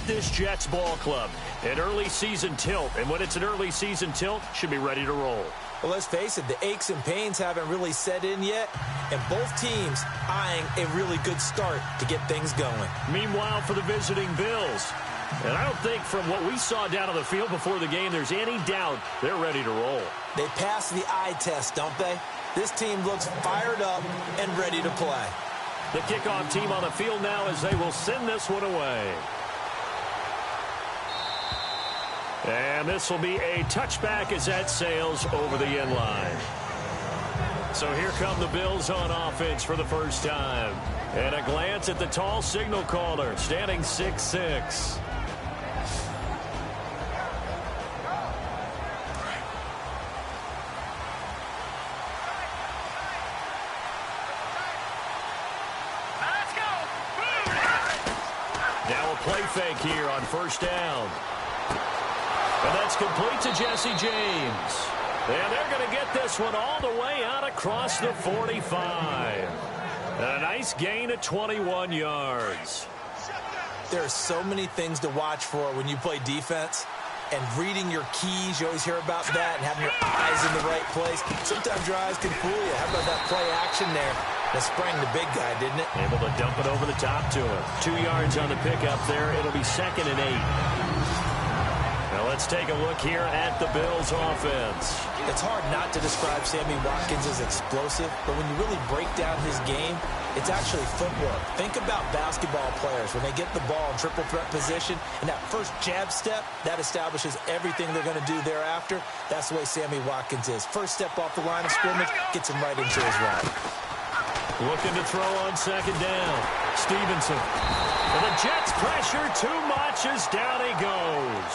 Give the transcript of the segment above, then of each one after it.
at this Jets ball club. An early season tilt, and when it's an early season tilt, should be ready to roll. Well, let's face it, the aches and pains haven't really set in yet, and both teams eyeing a really good start to get things going. Meanwhile, for the visiting Bills, and I don't think from what we saw down on the field before the game there's any doubt they're ready to roll. They pass the eye test, don't they? This team looks fired up and ready to play. The kickoff team on the field now as they will send this one away. And this will be a touchback as that sails over the end line. So here come the Bills on offense for the first time. And a glance at the tall signal caller, standing 6'6". Now a play fake here on first down. And that's complete to Jesse James. And they're going to get this one all the way out across the 45. And a nice gain of 21 yards. There are so many things to watch for when you play defense. And reading your keys, you always hear about that, and having your eyes in the right place. Sometimes your eyes can fool you. How about that play action there? That sprang the big guy, didn't it? Able to dump it over the top to him. 2 yards on the pickup there. It'll be 2nd and 8. Now let's take a look here at the Bills offense. It's hard not to describe Sammy Watkins as explosive, but when you really break down his game, it's actually footwork. Think about basketball players. When they get the ball in triple threat position, and that first jab step, that establishes everything they're going to do thereafter. That's the way Sammy Watkins is. First step off the line of scrimmage, gets him right into his route. Looking to throw on 2nd down. Stevenson. And the Jets pressure too much as down he goes.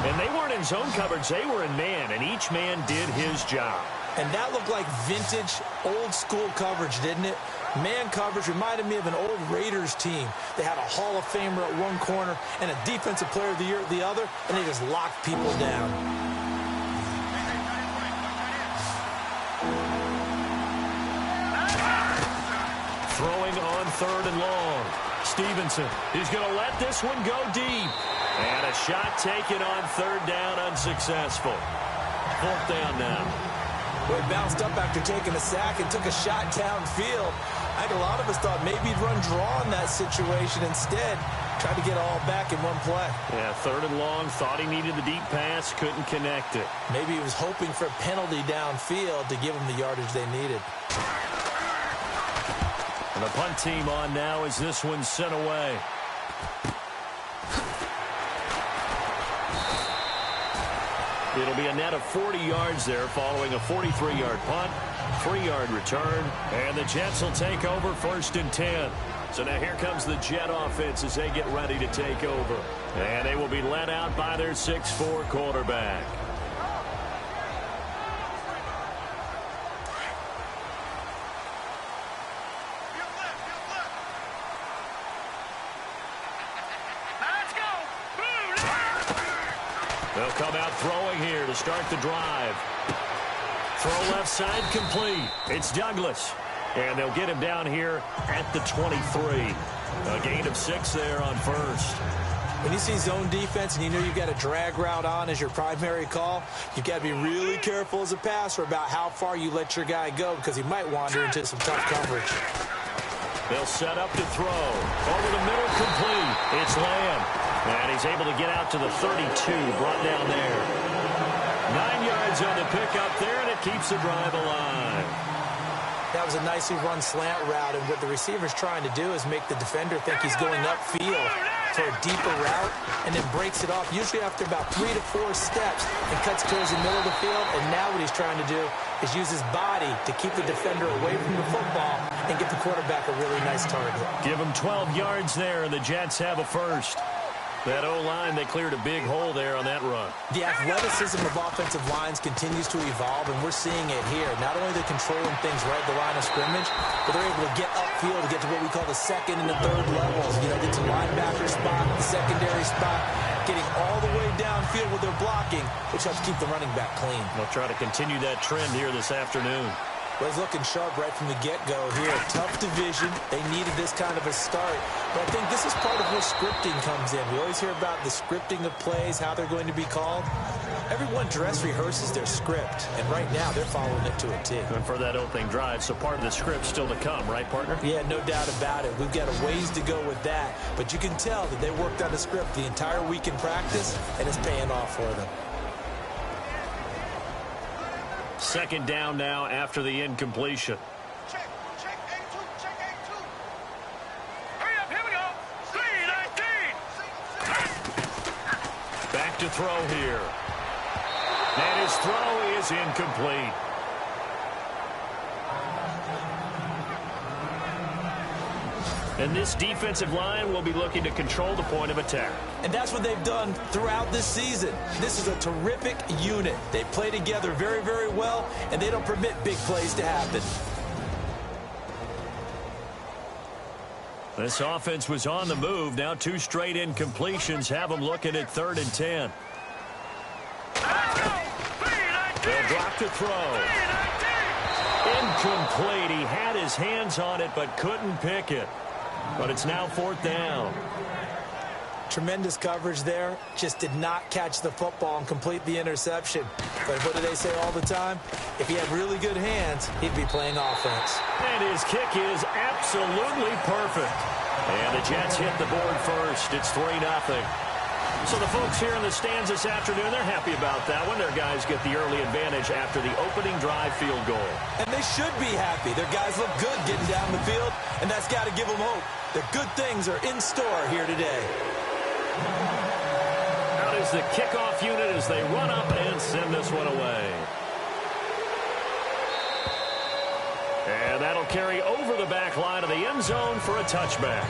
And they weren't in zone coverage. They were in man, and each man did his job. And that looked like vintage, old-school coverage, didn't it? Man coverage reminded me of an old Raiders team. They had a Hall of Famer at one corner and a Defensive Player of the Year at the other, and they just locked people down. Throwing on 3rd and long. Stevenson, he's going to let this one go deep. And a shot taken on 3rd down, unsuccessful. 4th down now. Well, he bounced up after taking a sack and took a shot downfield. I think a lot of us thought maybe he'd run draw in that situation. Instead, tried to get all back in one play. Yeah, 3rd and long, thought he needed the deep pass, couldn't connect it. Maybe he was hoping for a penalty downfield to give him the yardage they needed. And the punt team on now as this one's sent away. It'll be a net of 40 yards there following a 43-yard punt, 3-yard return, and the Jets will take over 1st and 10. So now here comes the Jet offense as they get ready to take over. And they will be led out by their 6'4" quarterback. They'll come out throwing here to start the drive. Throw left side complete. It's Douglas. And they'll get him down here at the 23. A gain of 6 there on 1st. When you see zone defense and you know you've got a drag route on as your primary call, you've got to be really careful as a passer about how far you let your guy go because he might wander into some tough coverage. They'll set up to throw. Over the middle, complete. It's Lamb. And he's able to get out to the 32, brought down there. 9 yards on the pickup there, and it keeps the drive alive. That was a nicely run slant route, and what the receiver's trying to do is make the defender think he's going upfield for a deeper route, and then breaks it off, usually after about 3 to 4 steps, and cuts towards the middle of the field. And now what he's trying to do is use his body to keep the defender away from the football and get the quarterback a really nice target. Give him 12 yards there, and the Jets have a 1st. That O-line, they cleared a big hole there on that run. The athleticism of offensive lines continues to evolve, and we're seeing it here. Not only are they controlling things right at the line of scrimmage, but they're able to get upfield to get to what we call the 2nd and the 3rd levels. You know, get to linebacker spot, the secondary spot, getting all the way downfield with their blocking, which helps keep the running back clean. They'll try to continue that trend here this afternoon. Well, he's looking sharp right from the get-go here. Tough division. vision. They needed this kind of a start. But I think this is part of where scripting comes in. We always hear about the scripting of plays, how they're going to be called. Everyone dress rehearses their script, and right now they're following it to a T. And for that opening drive, so part of the script still to come, right, partner? Yeah, no doubt about it. We've got a ways to go with that, but you can tell that they worked on the script the entire week in practice, and it's paying off for them. Second down now after the incompletion. Check A2, check A2. Hurry up, here we go. 3-19. Back to throw here. And his throw is incomplete. And this defensive line will be looking to control the point of attack. And that's what they've done throughout this season. This is a terrific unit. They play together very, very well, and they don't permit big plays to happen. This offense was on the move. Now 2 straight incompletions have them looking at 3rd and 10. They'll drop to throw. Incomplete. He had his hands on it but couldn't pick it. But it's now 4th down. Tremendous coverage there. Just did not catch the football and complete the interception. But what do they say all the time? If he had really good hands, he'd be playing offense. And his kick is absolutely perfect. And the Jets hit the board first. It's 3-0. So the folks here in the stands this afternoon, they're happy about that one. Their guys get the early advantage after the opening drive field goal. And they should be happy. Their guys look good getting down the field, and that's got to give them hope. The good things are in store here today. Out is the kickoff unit as they run up and send this one away. And that'll carry over the back line of the end zone for a touchback.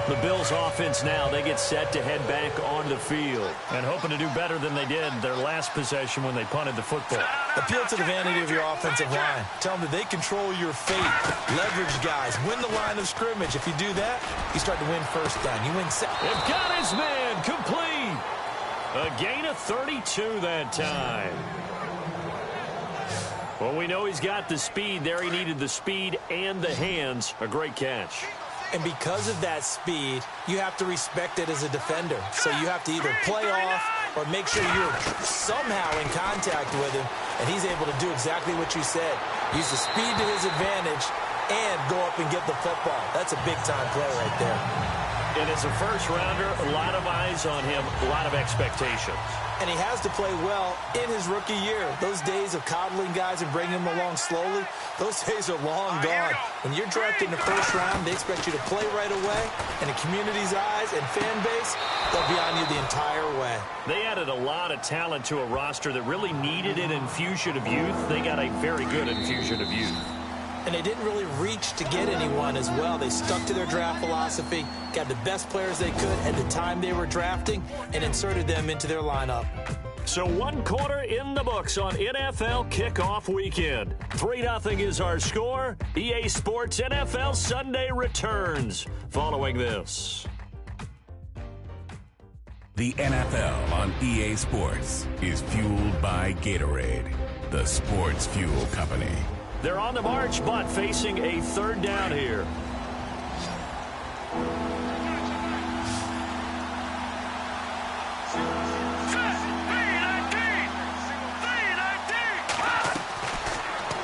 The Bills offense now, they get set to head back on the field and hoping to do better than they did their last possession when they punted the football. Appeal to the vanity of your offensive line. Tell them that they control your fate. Leverage guys. Win the line of scrimmage. If you do that, you start to win first down. You win second. They've got his man complete. A gain of 32 that time. Well, we know he's got the speed there. He needed the speed and the hands. A great catch. And because of that speed, you have to respect it as a defender. So you have to either play off or make sure you're somehow in contact with him, and he's able to do exactly what you said. Use the speed to his advantage and go up and get the football. That's a big-time play right there. And as a first-rounder, a lot of eyes on him, a lot of expectations. And he has to play well in his rookie year. Those days of coddling guys and bringing them along slowly, those days are long gone. When you're drafted in the first round, they expect you to play right away. And the community's eyes and fan base, they'll be on you the entire way. They added a lot of talent to a roster that really needed an infusion of youth. They got a very good infusion of youth. And they didn't really reach to get anyone as well. They stuck to their draft philosophy, got the best players they could at the time they were drafting, and inserted them into their lineup. So 1 quarter in the books on NFL kickoff weekend. 3-0 is our score. EA Sports NFL Sunday returns following this. The NFL on EA Sports is fueled by Gatorade, the sports fuel company. They're on the march, but facing a 3rd down here.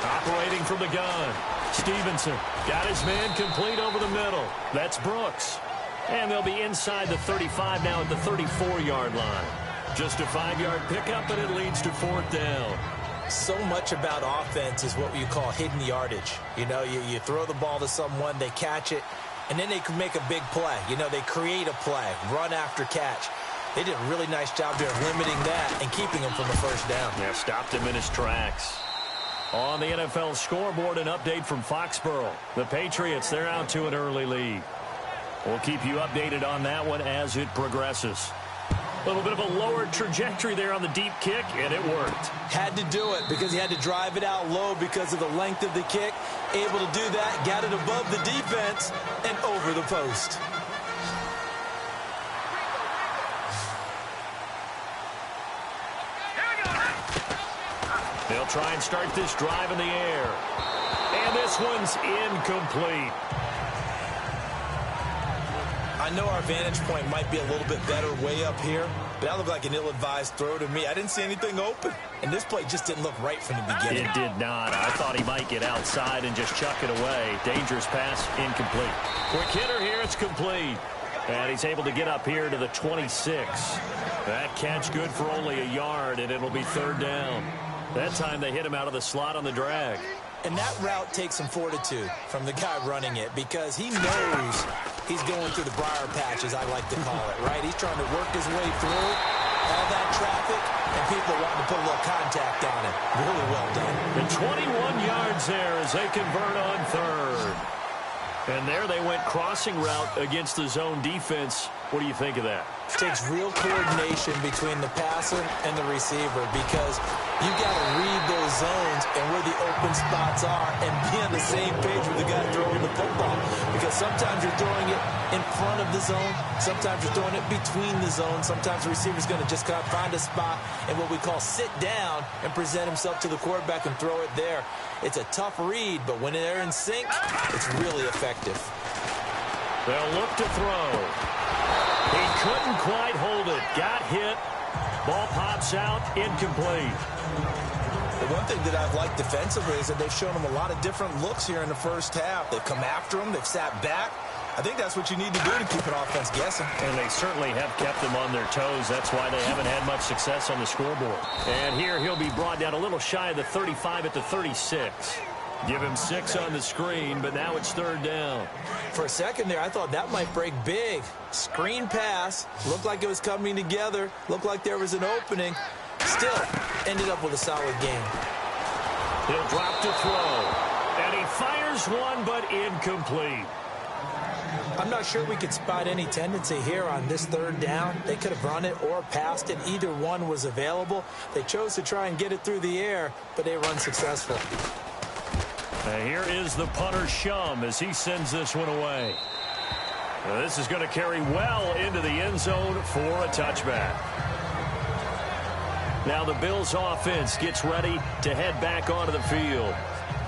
Operating from the gun. Stevenson got his man complete over the middle. That's Brooks. And they'll be inside the 35 now at the 34-yard line. Just a 5-yard pickup, and it leads to 4th down. So much about offense is what you call hidden yardage. You know, you throw the ball to someone, they catch it, and then they can make a big play. You know, they create a play, run after catch. They did a really nice job there of limiting that and keeping him from a first down. Yeah, stopped him in his tracks. On the NFL scoreboard, an update from Foxborough. The Patriots, they're out to an early lead. We'll keep you updated on that one as it progresses. A little bit of a lower trajectory there on the deep kick, and it worked. Had to do it because he had to drive it out low because of the length of the kick. Able to do that, got it above the defense and over the post. They'll try and start this drive in the air. And this one's incomplete. I know our vantage point might be a little bit better way up here, but that looked like an ill-advised throw to me. I didn't see anything open, and this play just didn't look right from the beginning. It did not. I thought he might get outside and just chuck it away. Dangerous pass, incomplete. Quick hitter here, it's complete. And he's able to get up here to the 26. That catch good for only a yard, and it'll be third down. That time they hit him out of the slot on the drag. And that route takes some fortitude from the guy running it because he knows he's going through the briar patch, as I like to call it, right? He's trying to work his way through all that traffic, and people are wanting to put a little contact on it. Really well done. And 21 yards there as they convert on third. And there they went crossing route against the zone defense. What do you think of that? It takes real coordination between the passer and the receiver because you got to read those zones and where the open spots are and be on the same page with the guy throwing the football. Because sometimes you're throwing it in front of the zone. Sometimes you're throwing it between the zones. Sometimes the receiver's going to just kind of find a spot and what we call sit down and present himself to the quarterback and throw it there. It's a tough read, but when they're in sync, it's really effective. They'll look to throw. He couldn't quite hold it. Got hit. Ball pops out. Incomplete. The one thing that I've liked defensively is that they've shown him a lot of different looks here in the first half. They've come after him. They've sat back. I think that's what you need to do to keep an offense guessing. And they certainly have kept them on their toes. That's why they haven't had much success on the scoreboard. And here he'll be brought down a little shy of the 35 at the 36. Give him 6 on the screen, but now it's third down. For a second there, I thought that might break big. Screen pass. Looked like it was coming together. Looked like there was an opening. Still ended up with a solid game. He'll drop to throw. And he fires one, but incomplete. I'm not sure we could spot any tendency here on this third down. They could have run it or passed it. Either one was available. They chose to try and get it through the air, but they were unsuccessful. Here is the punter Shum as he sends this one away. This is going to carry well into the end zone for a touchback. Now the Bills offense gets ready to head back onto the field.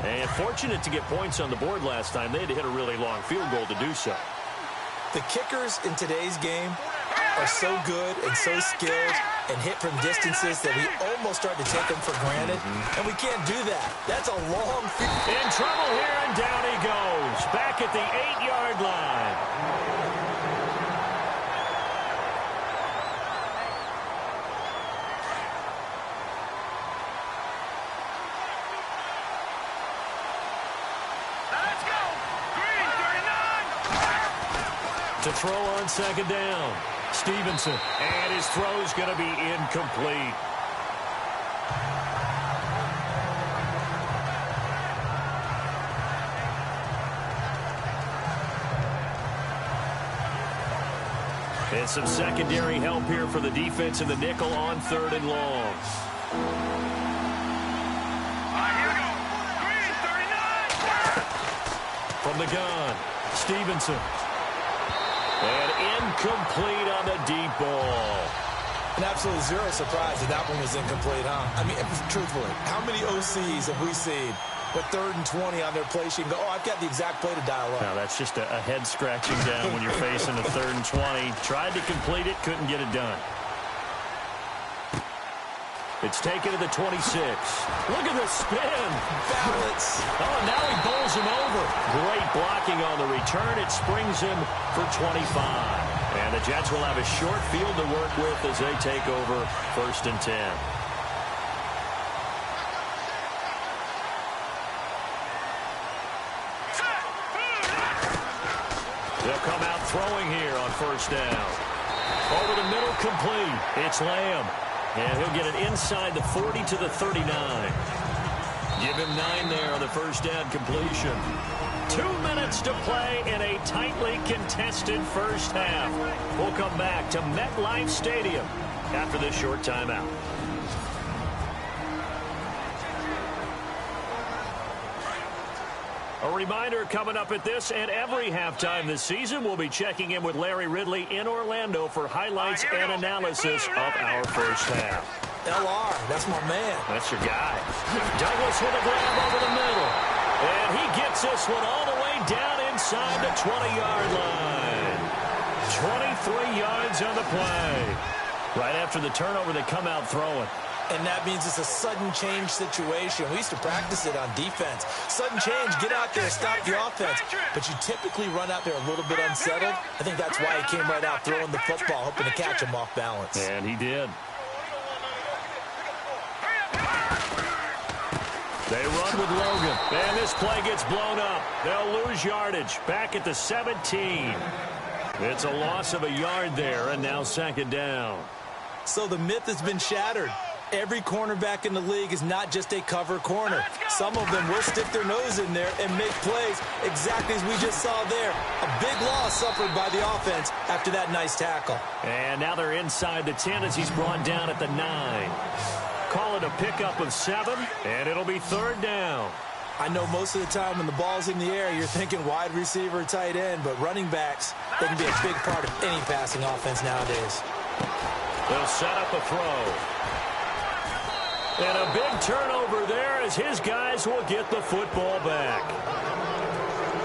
And fortunate to get points on the board last time. They had to hit a really long field goal to do so. The kickers in today's game are so good and so skilled and hit from distances that we almost start to take them for granted. And we can't do that. That's a long field. In trouble here, and down he goes. Back at the 8-yard line. Let's go. Green 39. To throw on second down. Stevenson, and his throw's going to be incomplete. And some secondary help here for the defense in the nickel on third and long. Here we go. Green 39. From the gun, Stevenson. And incomplete on the deep ball. And absolutely zero surprise that that one was incomplete, huh? I mean, truthfully, how many OCs have we seen with 3rd and 20 on their play sheet and go, oh, I've got the exact play to dial up? Now, that's just a head scratching down when you're facing a 3rd and 20. Tried to complete it, couldn't get it done. It's taken to the 26. Look at the spin. Balance. Oh, now he bowls him over. Great blocking on the return. It springs him for 25. And the Jets will have a short field to work with as they take over 1st and 10. They'll come out throwing here on 1st down. Over the middle, complete. It's Lamb. And he'll get it inside the 40 to the 39. Give him 9 there on the 1st down completion. 2 minutes to play in a tightly contested first half. We'll come back to MetLife Stadium after this short timeout. A reminder coming up at this and every halftime this season, we'll be checking in with Larry Ridley in Orlando for highlights and analysis of our first half. LR, that's my man. That's your guy. Douglas with a grab over the middle. And he this one all the way down inside the 20-yard line. 23 yards on the play. Right after the turnover, they come out throwing. And that means it's a sudden change situation. We used to practice it on defense. Sudden change, get out there, stop the offense. But you typically run out there a little bit unsettled. I think that's why he came right out throwing the football, hoping to catch him off balance. And he did. They run with Logan. And this play gets blown up. They'll lose yardage. Back at the 17. It's a loss of a yard there, and now second down. So the myth has been shattered. Every cornerback in the league is not just a cover corner. Some of them will stick their nose in there and make plays exactly as we just saw there. A big loss suffered by the offense after that nice tackle. And now they're inside the 10 as he's brought down at the 9. Call it a pickup of 7, and it'll be third down. I know most of the time when the ball's in the air, you're thinking wide receiver, tight end, but running backs, they can be a big part of any passing offense nowadays. They'll set up a throw. And a big turnover there as his guys will get the football back.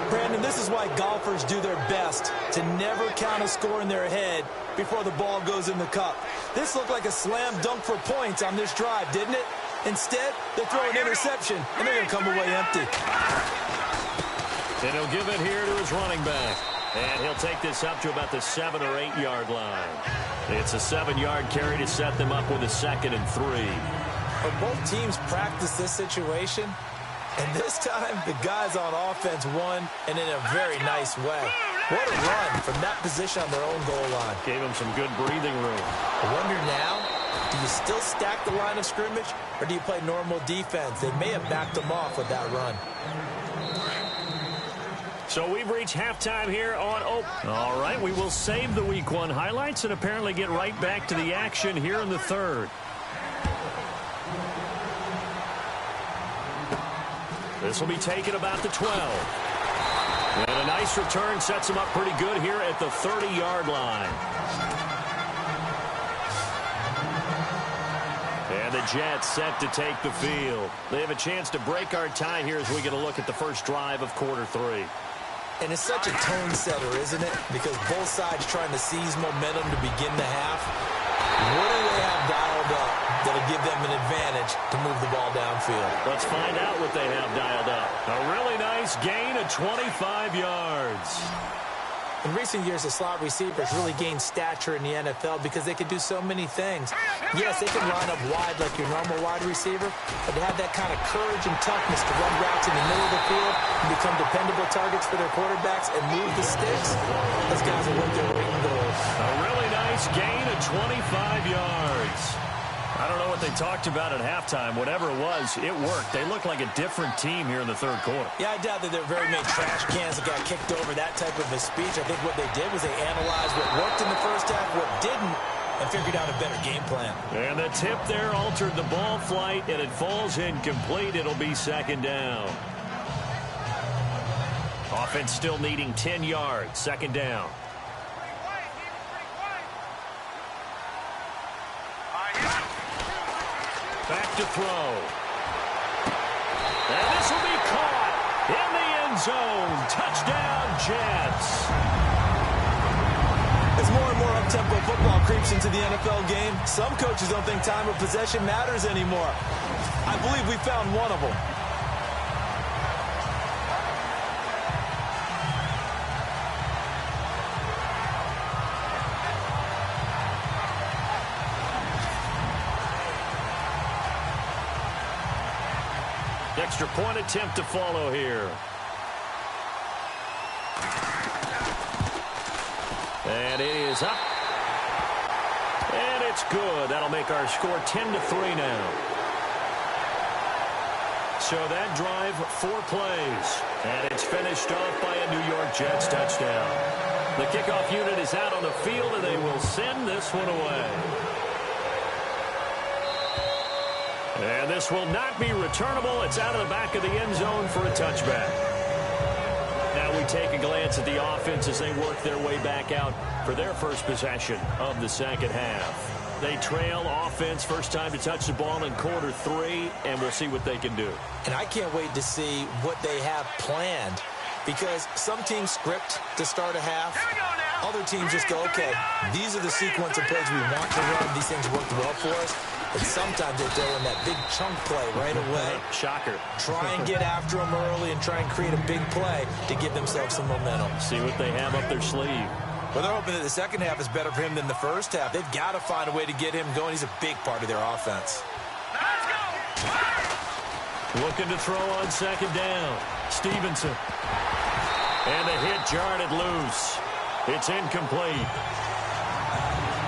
Brandon, this is why golfers do their best to never count a score in their head before the ball goes in the cup. This looked like a slam dunk for points on this drive, didn't it? Instead, they throw an interception, and they're going to come away empty. And he'll give it here to his running back. And he'll take this up to about the 7 or 8 yard line. It's a 7-yard carry to set them up with a 2nd and 3. Both teams practice this situation, and this time the guys on offense won, and in a very nice way. What a run from that position on their own goal line. Gave them some good breathing room. I wonder now, do you still stack the line of scrimmage, or do you play normal defense? They may have backed them off with that run. So we've reached halftime here on All right, we will save the Week 1 highlights and apparently get right back to the action here in the third. This will be taken about the 12. And a nice return sets him up pretty good here at the 30-yard line. And the Jets set to take the field. They have a chance to break our tie here as we get a look at the first drive of quarter 3. And it's such a tone setter, isn't it? Because both sides trying to seize momentum to begin the half. What do they have dialed up that'll give them an advantage to move the ball downfield? Let's find out what they have dialed up. A really nice gain of 25 yards. In recent years, the slot receivers really gained stature in the NFL because they can do so many things. Yes, they can line up wide like your normal wide receiver, but they have that kind of courage and toughness to run routes in the middle of the field and become dependable targets for their quarterbacks and move the sticks. Those guys are worth their weight in gold. A really nice gain of 25 yards. I don't know what they talked about at halftime. Whatever it was, it worked. They look like a different team here in the third quarter. Yeah, I doubt that there were very many trash cans that got kicked over, that type of a speech. I think what they did was they analyzed what worked in the first half, what didn't, and figured out a better game plan. And the tip there altered the ball flight, and it falls incomplete. It'll be second down. Offense still needing 10 yards. Second down. Back to throw. And this will be caught in the end zone. Touchdown, Jets. As more and more up-tempo football creeps into the NFL game, some coaches don't think time of possession matters anymore. I believe we found one of them. Extra point attempt to follow here. And it is up. And it's good. That'll make our score 10-3 now. So that drive, 4 plays. And it's finished off by a New York Jets touchdown. The kickoff unit is out on the field, and they will send this one away. And this will not be returnable. It's out of the back of the end zone for a touchback. Now we take a glance at the offense as they work their way back out for their first possession of the second half. They trail offense, first time to touch the ball in quarter 3, and we'll see what they can do. And I can't wait to see what they have planned, because some teams script to start a half. Other teams just go, okay, these are the sequence of plays we want to run. These things worked well for us. And sometimes they throw in that big chunk play right away. Shocker. Try and get after them early and try and create a big play to give themselves some momentum. See what they have up their sleeve. Well, they're hoping that the second half is better for him than the first half. They've got to find a way to get him going. He's a big part of their offense. Let's go. Looking to throw on second down. Stevenson. And the hit jarred it loose. It's incomplete.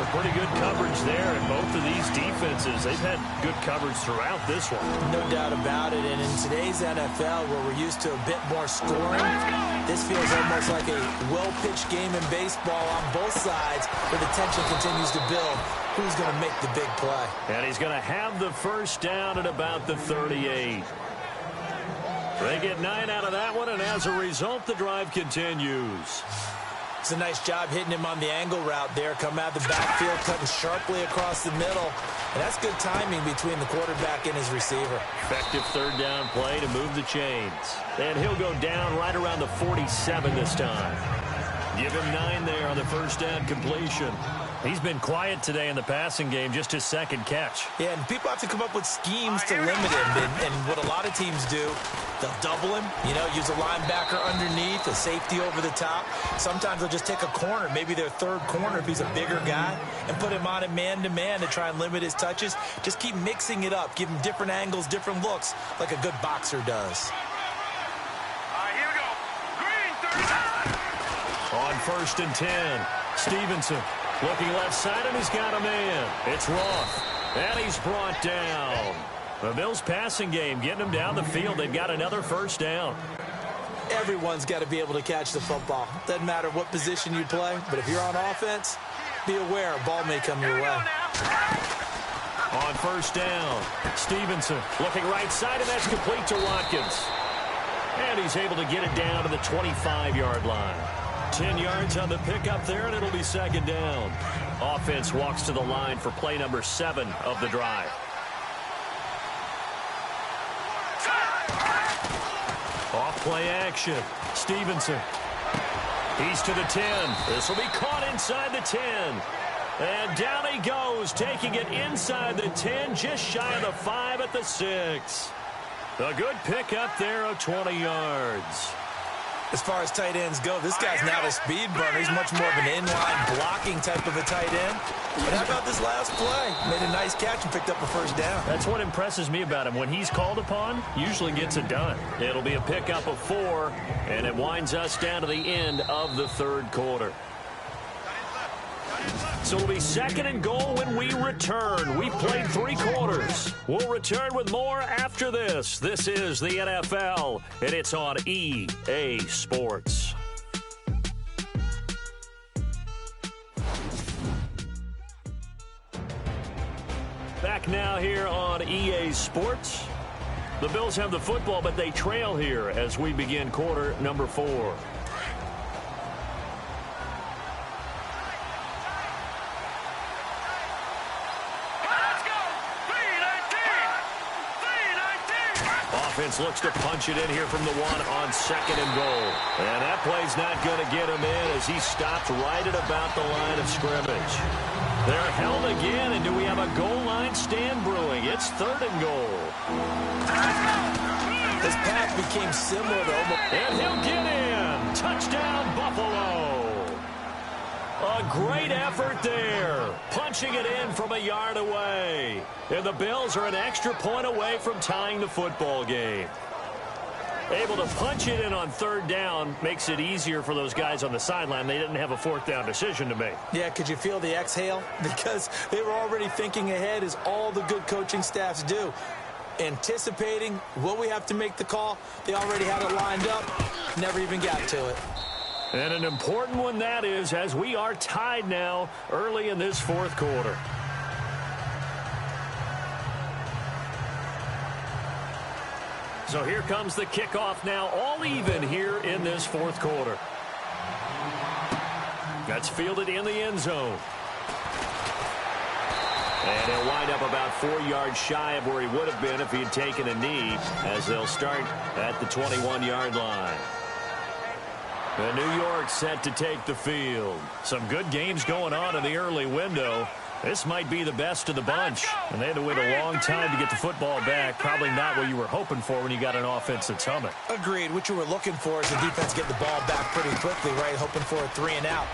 A pretty good coverage there in both of these defenses. They've had good coverage throughout this one. No doubt about it. And in today's NFL, where we're used to a bit more scoring, this feels almost like a well-pitched game in baseball on both sides, where the tension continues to build. Who's going to make the big play? And he's going to have the first down at about the 38. They get 9 out of that one, and as a result, the drive continues. It's a nice job hitting him on the angle route there. Come out of the backfield, cutting sharply across the middle. And that's good timing between the quarterback and his receiver. Effective third down play to move the chains. And he'll go down right around the 47 this time. Give him 9 there on the first down completion. He's been quiet today in the passing game, just his second catch. Yeah, and people have to come up with schemes to limit him. And what a lot of teams do, they'll double him, use a linebacker underneath, a safety over the top. Sometimes they'll just take a corner, maybe their third corner if he's a bigger guy, and put him on a man-to-man to try and limit his touches. Just keep mixing it up, give him different angles, different looks, like a good boxer does. All right, here we go. Green, 39. On first and 10, Stevenson. Looking left side, and he's got a man. It's Roth, and he's brought down. The Bills' passing game getting them down the field. They've got another first down. Everyone's got to be able to catch the football. Doesn't matter what position you play, but if you're on offense, be aware a ball may come your way. On first down, Stevenson looking right side, and that's complete to Watkins. And he's able to get it down to the 25-yard line. 10 yards on the pickup there, and it'll be second down. Offense walks to the line for play number 7 of the drive. Off play action. Stevenson. He's to the 10. This will be caught inside the 10. And down he goes, taking it inside the 10, just shy of the 5 at the 6. A good pickup there of 20 yards. As far as tight ends go, this guy's not a speed burner. He's much more of an inline blocking type of a tight end. But how about this last play? Made a nice catch and picked up a first down. That's what impresses me about him. When he's called upon, usually gets it done. It'll be a pickup of 4, and it winds us down to the end of the third quarter. So it'll be second and goal when we return. We've played 3 quarters. We'll return with more after this. This is the NFL, and it's on EA Sports. Back now here on EA Sports. The Bills have the football, but they trail here as we begin quarter number 4. Offense looks to punch it in here from the 1 on second and goal. And that play's not going to get him in as he stopped right at about the line of scrimmage. They're held again, and do we have a goal line stand brewing? It's third and goal. This pass became similar to almost... And he'll get in. Touchdown, Buffalo. A great effort there. Punching it in from a yard away. And the Bills are an extra point away from tying the football game. Able to punch it in on third down makes it easier for those guys on the sideline. They didn't have a fourth down decision to make. Yeah, could you feel the exhale? Because they were already thinking ahead, as all the good coaching staffs do. Anticipating, will we have to make the call? They already had it lined up. Never even got to it. And an important one that is, as we are tied now early in this fourth quarter. So here comes the kickoff now, all even here in this fourth quarter. That's fielded in the end zone. And he'll wind up about 4 yards shy of where he would have been if he had taken a knee, as they'll start at the 21-yard line. The New York set to take the field. Some good games going on in the early window. This might be the best of the bunch. And they had to wait a long time to get the football back. Probably not what you were hoping for when you got an offense that's humming. Agreed. What you were looking for is the defense getting the ball back pretty quickly, right? Hoping for a 3-and-out.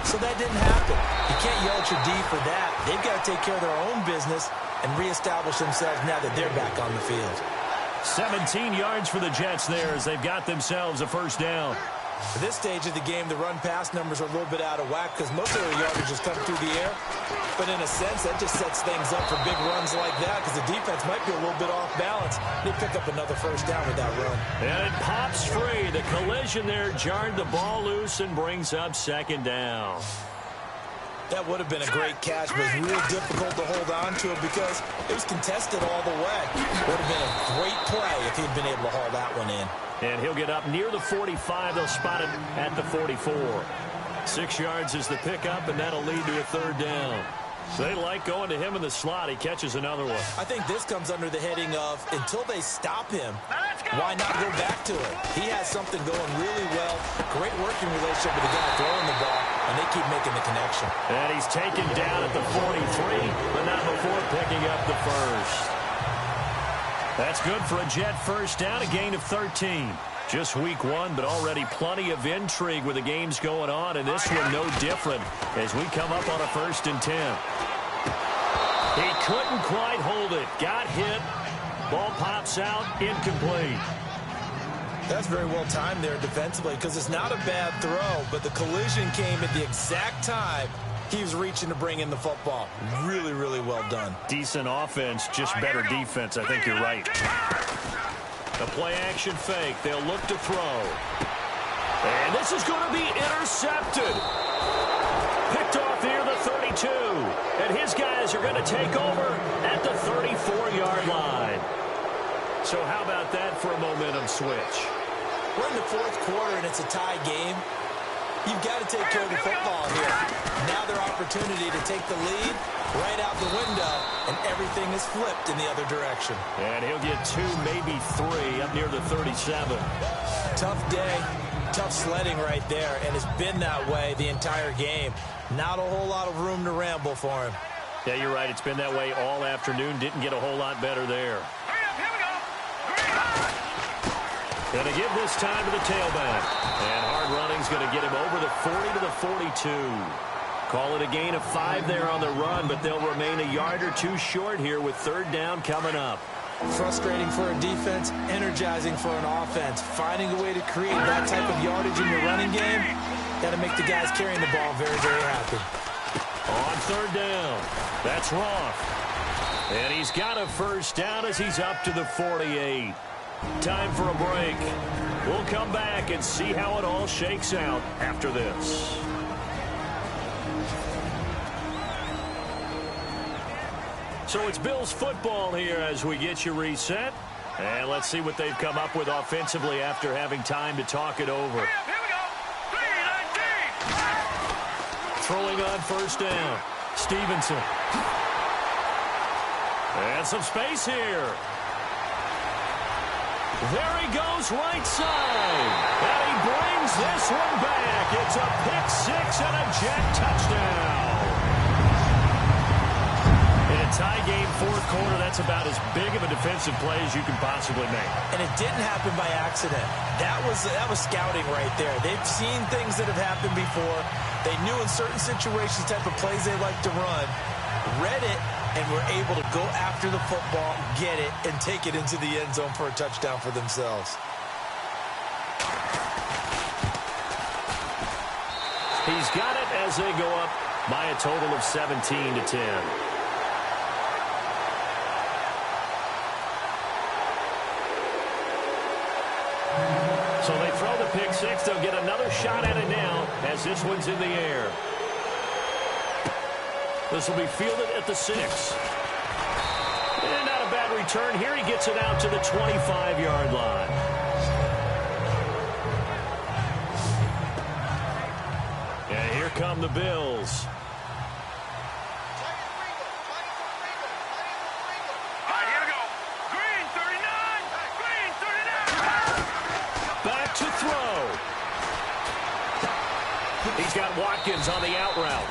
So that didn't happen. You can't yell at your D for that. They've got to take care of their own business and reestablish themselves now that they're back on the field. 17 yards for the Jets there as they've got themselves a first down. At this stage of the game, the run-pass numbers are a little bit out of whack because most of their yardage has come through the air. But in a sense, that just sets things up for big runs like that because the defense might be a little bit off balance. They pick up another first down with that run. And it pops free. The collision there jarred the ball loose and brings up second down. That would have been a great catch, but it's real difficult to hold on to it because it was contested all the way. Would have been a great play if he'd been able to haul that one in. And he'll get up near the 45. They'll spot it at the 44. 6 yards is the pickup, and that'll lead to a third down. So they like going to him in the slot. He catches another one. I think this comes under the heading of until they stop him, why not go back to it? He has something going really well. Great working relationship with the guy throwing the ball, and they keep making the connection. And he's taken down at the 43, but not before picking up the first. That's good for a Jet first down, a gain of 13. Just week one, but already plenty of intrigue with the games going on, and this one no different as we come up on a 1st and 10. He couldn't quite hold it. Got hit. Ball pops out. Incomplete. That's very well timed there defensively because it's not a bad throw, but the collision came at the exact time he was reaching to bring in the football. Really, really well done. Decent offense, just better defense. I think you're right. The play-action fake. They'll look to throw. And this is going to be intercepted. Picked off near the 32. And his guys are going to take over at the 34-yard line. So how about that for a momentum switch? We're in the 4th quarter, and it's a tie game. You've got to take care of the football here. Now their opportunity to take the lead right out the window, and everything is flipped in the other direction. And he'll get 2, maybe 3, up near the 37. Tough day, tough sledding right there, and it's been that way the entire game. Not a whole lot of room to ramble for him. Yeah, you're right. It's been that way all afternoon. Didn't get a whole lot better there. Going to give this time to the tailback. And hard running's going to get him over the 40 to the 42. Call it a gain of 5 there on the run, but they'll remain a yard or 2 short here with 3rd down coming up. Frustrating for a defense, energizing for an offense. Finding a way to create that type of yardage in your running game, got to make the guys carrying the ball very, very happy. On 3rd down, that's Roth. And he's got a first down as he's up to the 48. Time for a break. We'll come back and see how it all shakes out after this. So it's Bills football here as we get you reset. And let's see what they've come up with offensively after having time to talk it over. Here we go. 3-19. Throwing on 1st down. Stevenson. And some space here. There he goes right side. And he brings this one back. It's a pick-6 and a Jet touchdown. In a tie game, 4th quarter, that's about as big of a defensive play as you can possibly make. And it didn't happen by accident. That was scouting right there. They've seen things that have happened before. They knew in certain situations the type of plays they like to run. Read it, and were able to go after the football, get it, and take it into the end zone for a touchdown for themselves. He's got it as they go up by a total of 17 to 10. So they throw the pick-6. They'll get another shot at it now as this one's in the air. This will be fielded at the 6. And not a bad return here. He gets it out to the 25-yard line. And here come the Bills. He's got Watkins on the out route.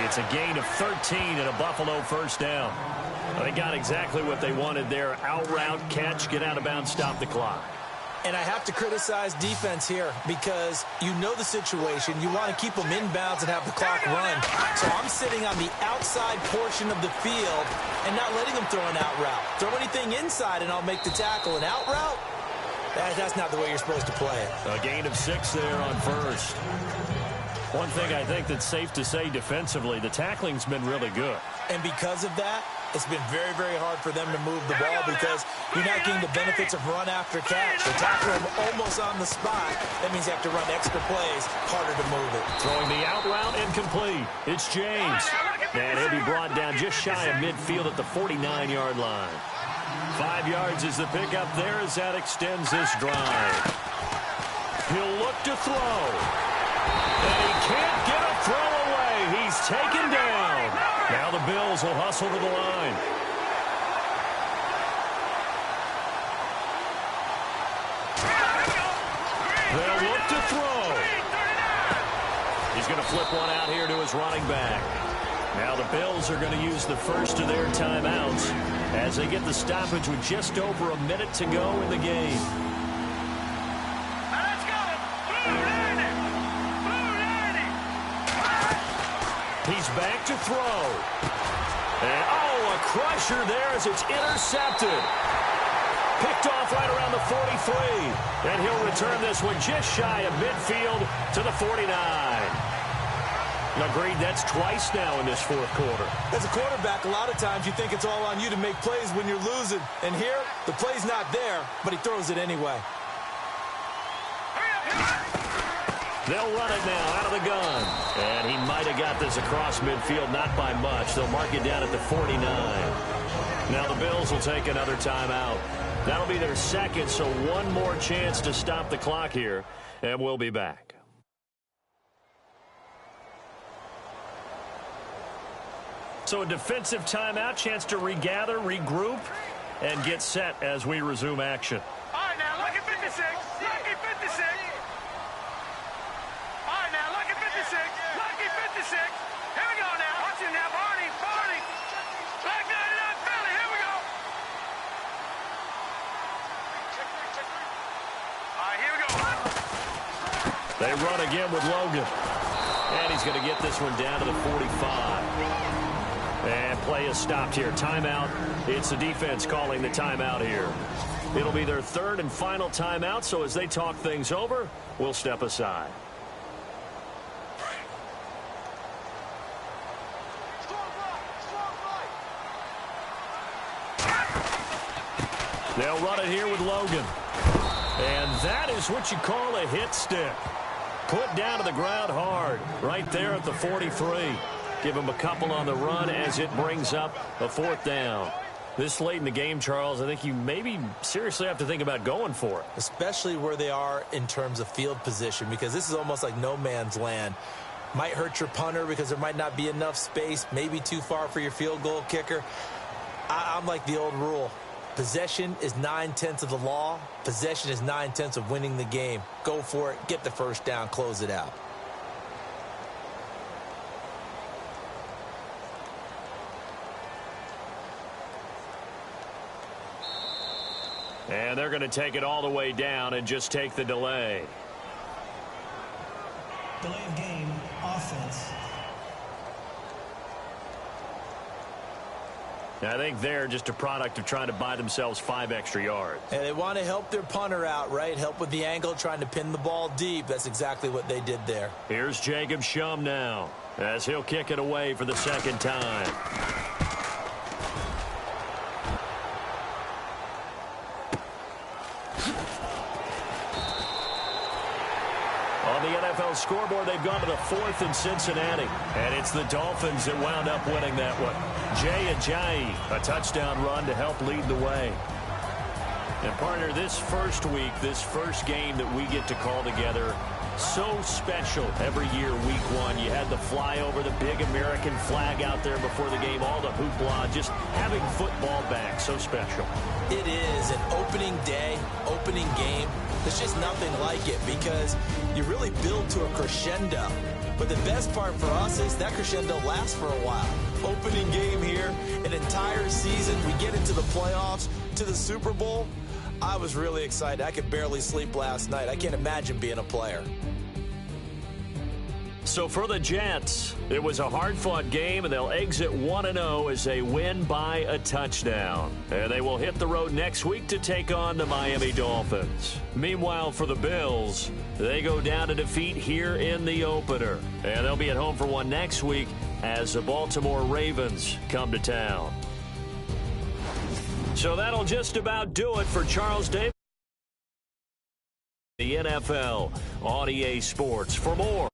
It's a gain of 13 and a Buffalo first down. They got exactly what they wanted there. Out route, catch, get out of bounds, stop the clock. And I have to criticize defense here because you know the situation. You want to keep them inbounds and have the clock run. So I'm sitting on the outside portion of the field and not letting them throw an out route. Throw anything inside and I'll make the tackle. An out route? That's not the way you're supposed to play it. A gain of 6 there on first. One thing I think that's safe to say defensively, the tackling's been really good. And because of that, it's been very, very hard for them to move the ball because you're not getting the benefits of run after catch. They tackle them almost on the spot. That means you have to run extra plays, harder to move it. Throwing the out route, incomplete. It's James. And he'll be brought down just shy of midfield at the 49-yard line. 5 yards is the pickup there as that extends this drive. He'll look to throw. And he can't get a throw away. He's taken down. Now the Bills will hustle to the line. They'll look to throw. He's going to flip one out here to his running back. Now the Bills are going to use the first of their timeouts as they get the stoppage with just over a minute to go in the game. He's back to throw. And, a crusher there as it's intercepted. Picked off right around the 43. And he'll return this one just shy of midfield to the 49. Agreed, that's twice now in this fourth quarter. As a quarterback, a lot of times you think it's all on you to make plays when you're losing. And here, the play's not there, but he throws it anyway. They'll run it now out of the gun. And he might have got this across midfield, not by much. They'll mark it down at the 49. Now the Bills will take another timeout. That'll be their second, so one more chance to stop the clock here. And we'll be back. So a defensive timeout, chance to regather, regroup, and get set as we resume action. All right, now, look at 56. Look at 56. All right, now, look at 56. Look at 56. Here we go now. Watch it now, Barney. Black 99 Philly. Here we go. All right, here we go. They run again with Logan. And he's going to get this one down to the 45. And play is stopped here. Timeout. It's the defense calling the timeout here. It'll be their third and final timeout, so as they talk things over, we'll step aside. They'll run it here with Logan. And that is what you call a hit stick. Put down to the ground hard right there at the 43. Give him a couple on the run as it brings up a fourth down. This late in the game, Charles, I think you maybe seriously have to think about going for it. Especially where they are in terms of field position, because this is almost like no man's land. Might hurt your punter because there might not be enough space, maybe too far for your field goal kicker. I'm like the old rule. Possession is 9/10 of the law. Possession is 9/10 of winning the game. Go for it. Get the first down. Close it out. And they're going to take it all the way down and just take the delay. Delay of game, offense. I think they're just a product of trying to buy themselves 5 extra yards. And they want to help their punter out, right? Help with the angle, trying to pin the ball deep. That's exactly what they did there. Here's Jacob Shum now as he'll kick it away for the second time. On the NFL scoreboard, they've gone to the 4th in Cincinnati. And it's the Dolphins that wound up winning that one. Jay Ajayi, a touchdown run to help lead the way. And partner, this first week, this first game that we get to call together, so special every year, week one. You had the flyover, the big American flag out there before the game, all the hoopla, just having football back, so special. It is an opening day, opening game. There's just nothing like it because you really build to a crescendo. But the best part for us is that crescendo lasts for a while. Opening game here, an entire season. We get into the playoffs, to the Super Bowl. I was really excited. I could barely sleep last night. I can't imagine being a player. So for the Jets, it was a hard-fought game, and they'll exit 1-0 as they win by a touchdown. And they will hit the road next week to take on the Miami Dolphins. Meanwhile, for the Bills, they go down to defeat here in the opener. And they'll be at home for one next week as the Baltimore Ravens come to town. So that'll just about do it for Charles Davis, the NFL on EA Sports. For more